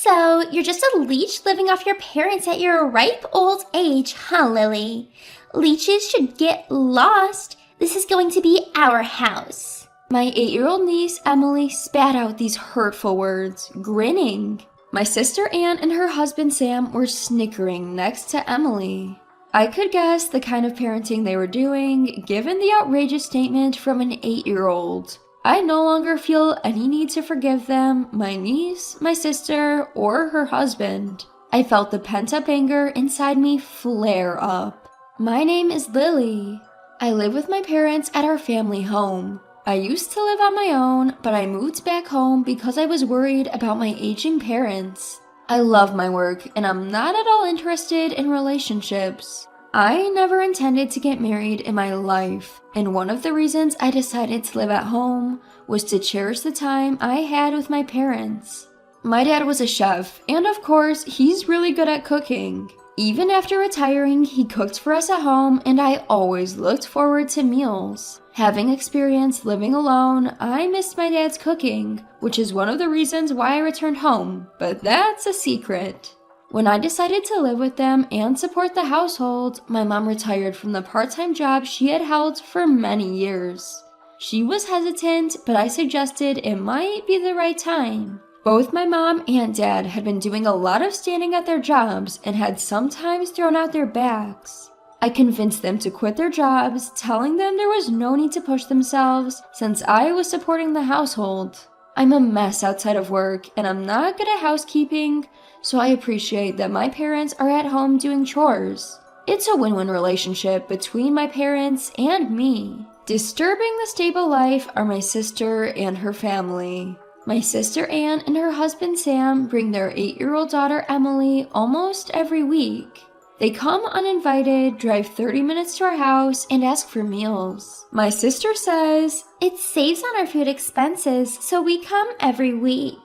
So, you're just a leech living off your parents at your ripe old age, huh, Lily? Leeches should get lost. This is going to be our house. My 8-year-old niece, Emily, spat out these hurtful words, grinning. My sister Anne and her husband Sam were snickering next to Emily. I could guess the kind of parenting they were doing, given the outrageous statement from an 8-year-old. I no longer feel any need to forgive them, my niece, my sister, or her husband. I felt the pent-up anger inside me flare up. My name is Lily. I live with my parents at our family home. I used to live on my own, but I moved back home because I was worried about my aging parents. I love my work, and I'm not at all interested in relationships. I never intended to get married in my life, and one of the reasons I decided to live at home was to cherish the time I had with my parents. My dad was a chef, and of course, he's really good at cooking. Even after retiring, he cooked for us at home, and I always looked forward to meals. Having experienced living alone, I missed my dad's cooking, which is one of the reasons why I returned home, but that's a secret. When I decided to live with them and support the household, my mom retired from the part-time job she had held for many years. She was hesitant, but I suggested it might be the right time. Both my mom and dad had been doing a lot of standing at their jobs and had sometimes thrown out their backs. I convinced them to quit their jobs, telling them there was no need to push themselves since I was supporting the household. I'm a mess outside of work, and I'm not good at housekeeping, so I appreciate that my parents are at home doing chores. It's a win-win relationship between my parents and me. Disturbing the stable life are my sister and her family. My sister Anne and her husband Sam bring their 8-year-old daughter Emily almost every week. They come uninvited, drive 30 minutes to our house, and ask for meals. My sister says, "It saves on our food expenses, so we come every week.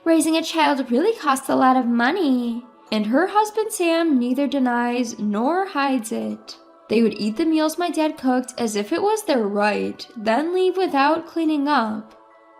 Raising a child really costs a lot of money." And her husband Sam neither denies nor hides it. They would eat the meals my dad cooked as if it was their right, then leave without cleaning up.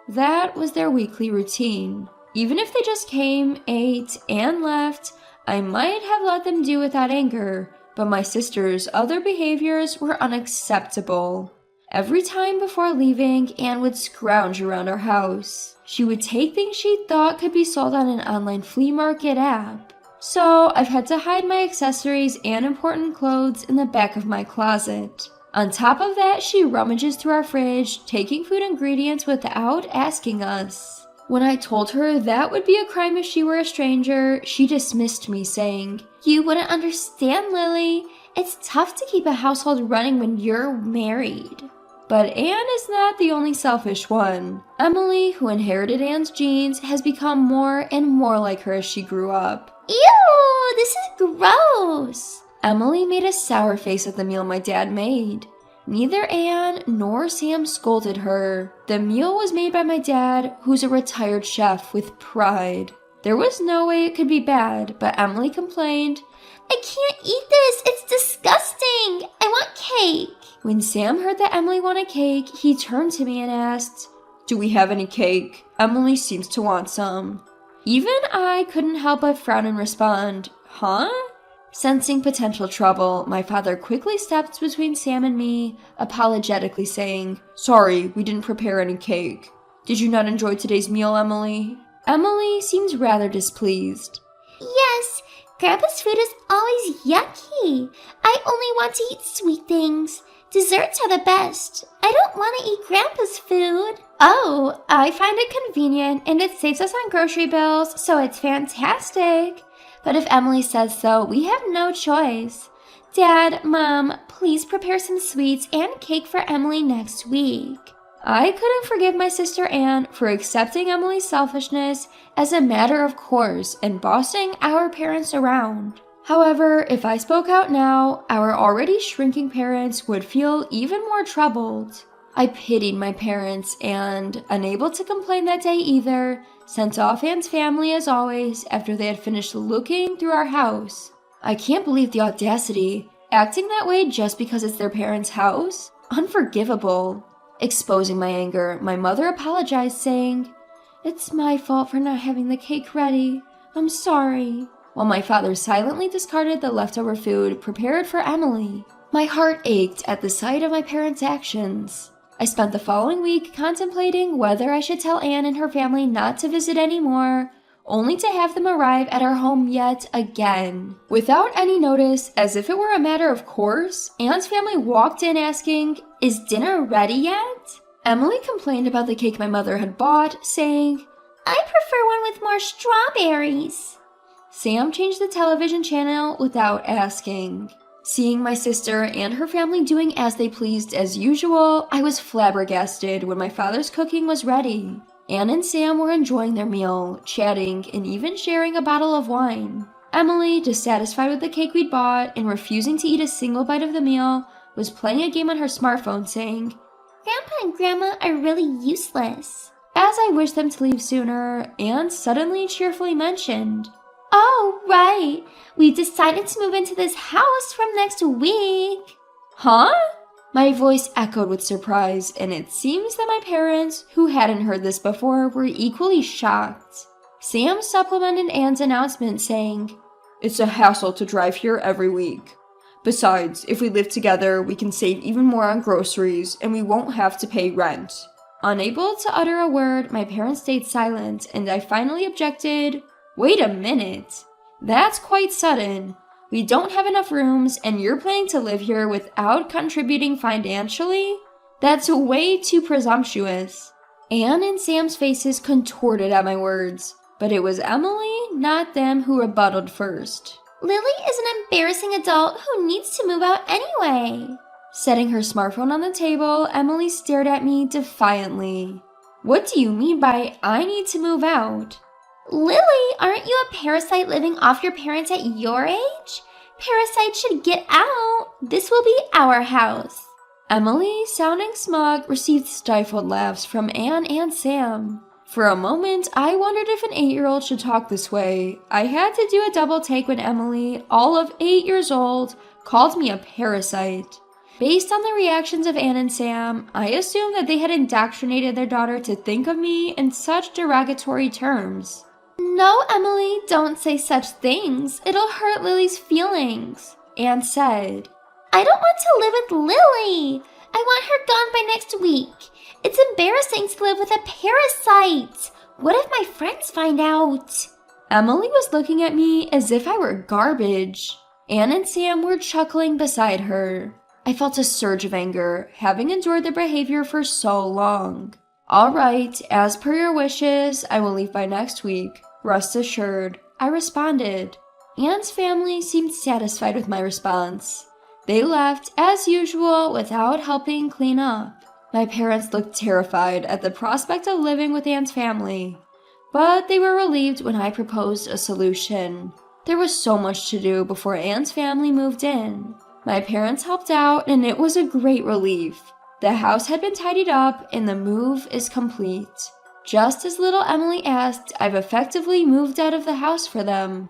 That was their weekly routine. Even if they just came, ate, and left, I might have let them do without anger, but my sister's other behaviors were unacceptable. Every time before leaving, Anne would scrounge around our house. She would take things she thought could be sold on an online flea market app. So I've had to hide my accessories and important clothes in the back of my closet. On top of that, she rummages through our fridge, taking food ingredients without asking us. When I told her that would be a crime if she were a stranger, she dismissed me, saying, "You wouldn't understand, Lily. It's tough to keep a household running when you're married." But Anne is not the only selfish one. Emily, who inherited Anne's genes, has become more and more like her as she grew up. Ew, this is gross. Emily made a sour face at the meal my dad made. Neither Anne nor Sam scolded her. The meal was made by my dad, who's a retired chef with pride. There was no way it could be bad, but Emily complained, "I can't eat this, it's disgusting. I want cake." When Sam heard that Emily wanted cake, he turned to me and asked, "Do we have any cake? Emily seems to want some." Even I couldn't help but frown and respond, "Huh?" Sensing potential trouble, my father quickly stepped between Sam and me, apologetically saying, "Sorry, we didn't prepare any cake. Did you not enjoy today's meal, Emily?" Emily seems rather displeased. "Yes, Grandpa's food is always yucky. I only want to eat sweet things. Desserts are the best. I don't want to eat Grandpa's food." "Oh, I find it convenient, and it saves us on grocery bills, so it's fantastic. But if Emily says so, we have no choice. Dad, Mom, please prepare some sweets and cake for Emily next week." I couldn't forgive my sister Anne for accepting Emily's selfishness as a matter of course and bossing our parents around. However, if I spoke out now, our already shrinking parents would feel even more troubled. I pitied my parents and, unable to complain that day either, sent off Anne's family as always after they had finished looking through our house. I can't believe the audacity, acting that way just because it's their parents' house? Unforgivable. Exposing my anger, my mother apologized, saying, "It's my fault for not having the cake ready. I'm sorry," while my father silently discarded the leftover food prepared for Emily. My heart ached at the sight of my parents' actions. I spent the following week contemplating whether I should tell Anne and her family not to visit anymore, only to have them arrive at our home yet again. Without any notice, as if it were a matter of course, Anne's family walked in asking, "Is dinner ready yet?" Emily complained about the cake my mother had bought, saying, "I prefer one with more strawberries." Sam changed the television channel without asking. Seeing my sister and her family doing as they pleased as usual, I was flabbergasted when my father's cooking was ready. Anne and Sam were enjoying their meal, chatting, and even sharing a bottle of wine. Emily, dissatisfied with the cake we'd bought and refusing to eat a single bite of the meal, was playing a game on her smartphone saying, "Grandpa and Grandma are really useless." As I wished them to leave sooner, Anne suddenly cheerfully mentioned, "Oh, right. We decided to move into this house from next week." "Huh?" My voice echoed with surprise, and it seems that my parents, who hadn't heard this before, were equally shocked. Sam supplemented Anne's announcement saying, "It's a hassle to drive here every week. Besides, if we live together, we can save even more on groceries, and we won't have to pay rent." Unable to utter a word, my parents stayed silent, and I finally objected, "Wait a minute. That's quite sudden. We don't have enough rooms, and you're planning to live here without contributing financially? That's way too presumptuous." Anne and Sam's faces contorted at my words, but it was Emily, not them, who rebutted first. "Lily is an embarrassing adult who needs to move out anyway." Setting her smartphone on the table, Emily stared at me defiantly. "What do you mean by I need to move out?" "Lily, aren't you a parasite living off your parents at your age? Parasites should get out. This will be our house." Emily, sounding smug, received stifled laughs from Anne and Sam. For a moment, I wondered if an 8-year-old should talk this way. I had to do a double take when Emily, all of 8 years old, called me a parasite. Based on the reactions of Anne and Sam, I assumed that they had indoctrinated their daughter to think of me in such derogatory terms. "No, Emily, don't say such things. It'll hurt Lily's feelings," Anne said. "I don't want to live with Lily. I want her gone by next week. It's embarrassing to live with a parasite. What if my friends find out?" Emily was looking at me as if I were garbage. Anne and Sam were chuckling beside her. I felt a surge of anger, having endured their behavior for so long. "All right, as per your wishes, I will leave by next week. Rest assured," I responded. Anne's family seemed satisfied with my response. They left, as usual, without helping clean up. My parents looked terrified at the prospect of living with Anne's family, but they were relieved when I proposed a solution. There was so much to do before Anne's family moved in. My parents helped out, and it was a great relief. The house had been tidied up, and the move is complete. Just as little Emily asked, I've effectively moved out of the house for them.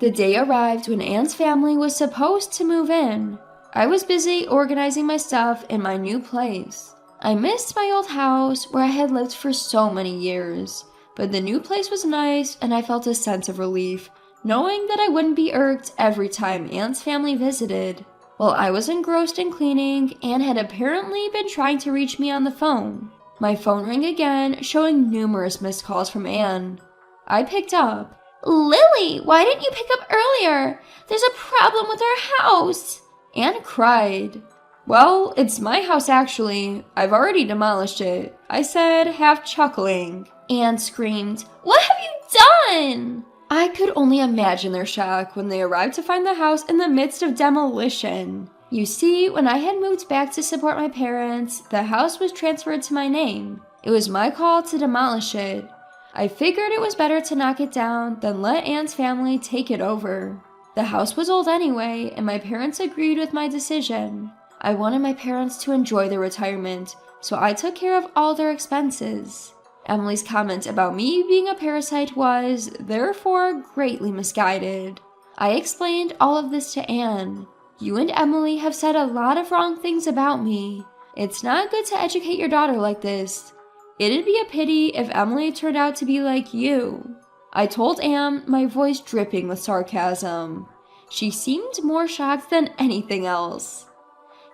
The day arrived when Anne's family was supposed to move in. I was busy organizing my stuff in my new place. I missed my old house where I had lived for so many years, but the new place was nice, and I felt a sense of relief, knowing that I wouldn't be irked every time Anne's family visited. While I was engrossed in cleaning, Anne had apparently been trying to reach me on the phone. My phone rang again, showing numerous missed calls from Anne. I picked up. "Lily, why didn't you pick up earlier? There's a problem with our house." Anne cried. "Well, it's my house actually. I've already demolished it," I said, half chuckling. Anne screamed, "What have you done?" I could only imagine their shock when they arrived to find the house in the midst of demolition. You see, when I had moved back to support my parents, the house was transferred to my name. It was my call to demolish it. I figured it was better to knock it down than let Anne's family take it over. The house was old anyway, and my parents agreed with my decision. I wanted my parents to enjoy their retirement, so I took care of all their expenses. Emily's comment about me being a parasite was, therefore, greatly misguided. I explained all of this to Anne. "You and Emily have said a lot of wrong things about me. It's not good to educate your daughter like this. It'd be a pity if Emily turned out to be like you." I told Anne, my voice dripping with sarcasm. She seemed more shocked than anything else.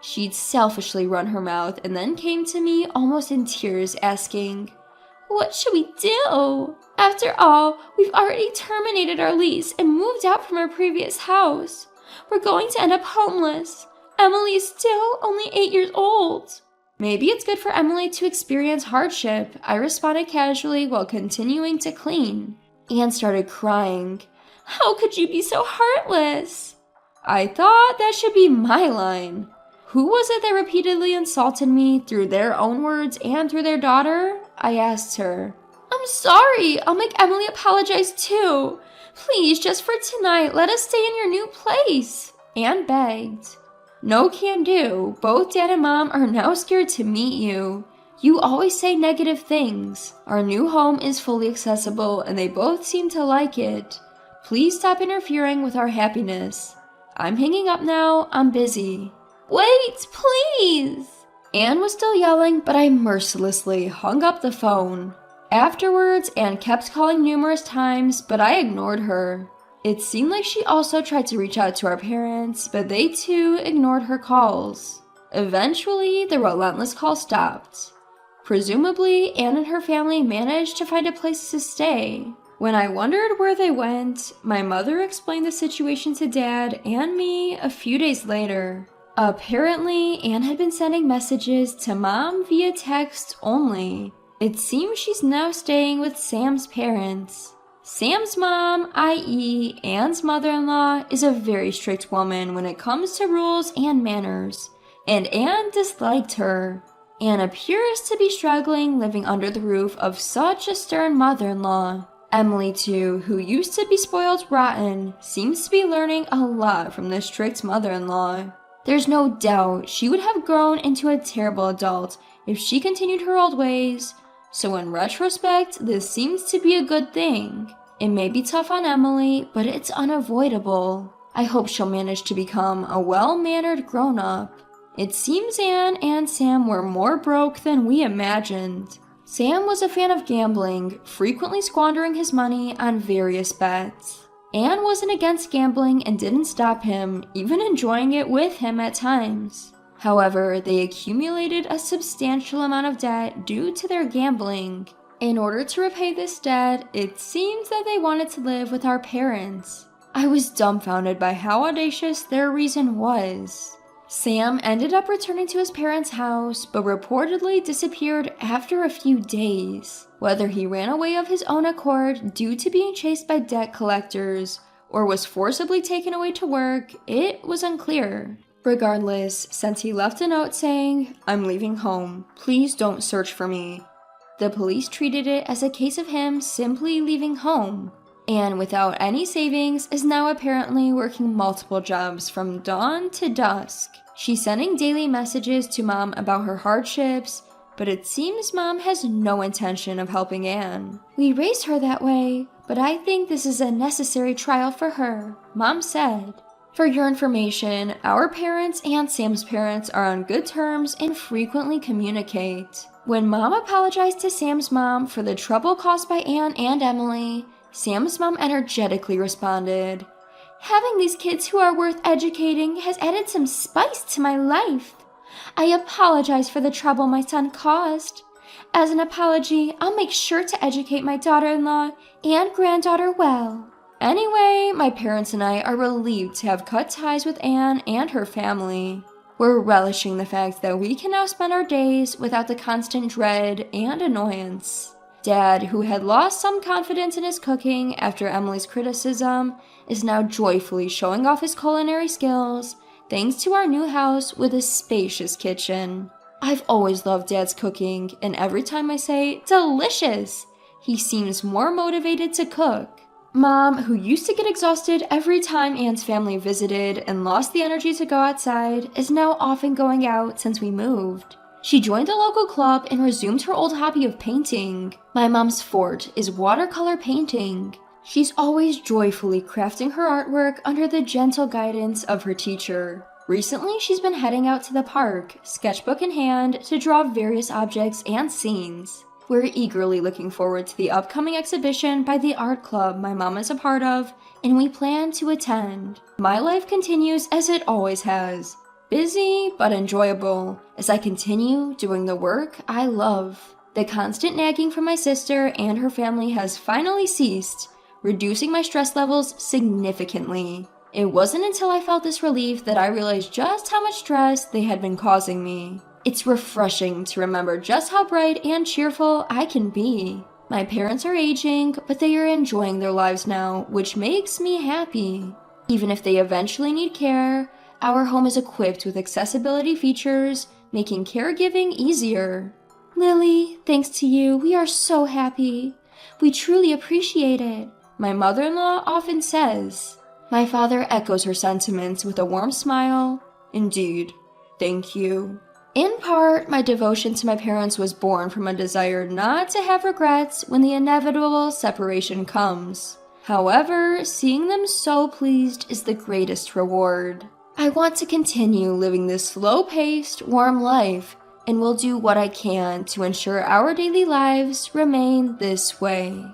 She'd selfishly run her mouth and then came to me almost in tears asking, "What should we do? After all, we've already terminated our lease and moved out from our previous house. We're going to end up homeless. Emily is still only 8 years old." "Maybe it's good for Emily to experience hardship," I responded casually while continuing to clean. Anne started crying. "How could you be so heartless?" I thought that should be my line. Who was it that repeatedly insulted me through their own words and through their daughter? I asked her. "I'm sorry. I'll make Emily apologize too. Please, just for tonight, let us stay in your new place," Anne begged. "No can do. Both Dad and Mom are now scared to meet you. You always say negative things. Our new home is fully accessible and they both seem to like it. Please stop interfering with our happiness. I'm hanging up now. I'm busy." "Wait, please!" Anne was still yelling, but I mercilessly hung up the phone. Afterwards, Anne kept calling numerous times, but I ignored her. It seemed like she also tried to reach out to our parents, but they too ignored her calls. Eventually, the relentless call stopped. Presumably, Anne and her family managed to find a place to stay. When I wondered where they went, my mother explained the situation to Dad and me a few days later. Apparently, Anne had been sending messages to Mom via text only. It seems she's now staying with Sam's parents. Sam's mom, i.e. Anne's mother-in-law, is a very strict woman when it comes to rules and manners, and Anne disliked her. Anne appears to be struggling living under the roof of such a stern mother-in-law. Emily, too, who used to be spoiled rotten, seems to be learning a lot from this strict mother-in-law. There's no doubt she would have grown into a terrible adult if she continued her old ways, so in retrospect, this seems to be a good thing. It may be tough on Emily, but it's unavoidable. I hope she'll manage to become a well-mannered grown-up. It seems Anne and Sam were more broke than we imagined. Sam was a fan of gambling, frequently squandering his money on various bets. Anne wasn't against gambling and didn't stop him, even enjoying it with him at times. However, they accumulated a substantial amount of debt due to their gambling. In order to repay this debt, it seems that they wanted to live with our parents. I was dumbfounded by how audacious their reason was. Sam ended up returning to his parents' house, but reportedly disappeared after a few days. Whether he ran away of his own accord due to being chased by debt collectors, or was forcibly taken away to work, it was unclear. Regardless, since he left a note saying, "I'm leaving home, please don't search for me," the police treated it as a case of him simply leaving home. Anne, without any savings, is now apparently working multiple jobs from dawn to dusk. She's sending daily messages to Mom about her hardships, but it seems Mom has no intention of helping Anne. "We raised her that way, but I think this is a necessary trial for her," Mom said. For your information, our parents and Sam's parents are on good terms and frequently communicate. When Mom apologized to Sam's mom for the trouble caused by Anne and Emily, Sam's mom energetically responded, "Having these kids who are worth educating has added some spice to my life. I apologize for the trouble my son caused. As an apology, I'll make sure to educate my daughter-in-law and granddaughter well." Anyway, my parents and I are relieved to have cut ties with Anne and her family. We're relishing the fact that we can now spend our days without the constant dread and annoyance. Dad, who had lost some confidence in his cooking after Emily's criticism, is now joyfully showing off his culinary skills thanks to our new house with a spacious kitchen. I've always loved Dad's cooking, and every time I say, "delicious," he seems more motivated to cook. Mom, who used to get exhausted every time Anne's family visited and lost the energy to go outside, is now often going out since we moved. She joined a local club and resumed her old hobby of painting. My mom's forte is watercolor painting. She's always joyfully crafting her artwork under the gentle guidance of her teacher. Recently, she's been heading out to the park, sketchbook in hand, to draw various objects and scenes. We're eagerly looking forward to the upcoming exhibition by the art club my mom is a part of, and we plan to attend. My life continues as it always has. Busy but enjoyable as I continue doing the work I love. The constant nagging from my sister and her family has finally ceased, reducing my stress levels significantly. It wasn't until I felt this relief that I realized just how much stress they had been causing me. It's refreshing to remember just how bright and cheerful I can be. My parents are aging, but they are enjoying their lives now, which makes me happy. Even if they eventually need care, our home is equipped with accessibility features, making caregiving easier. Lily, thanks to you, we are so happy. We truly appreciate it, my mother-in-law often says. My father echoes her sentiments with a warm smile. Indeed, thank you. In part, my devotion to my parents was born from a desire not to have regrets when the inevitable separation comes. However, seeing them so pleased is the greatest reward. I want to continue living this slow-paced, warm life, and will do what I can to ensure our daily lives remain this way.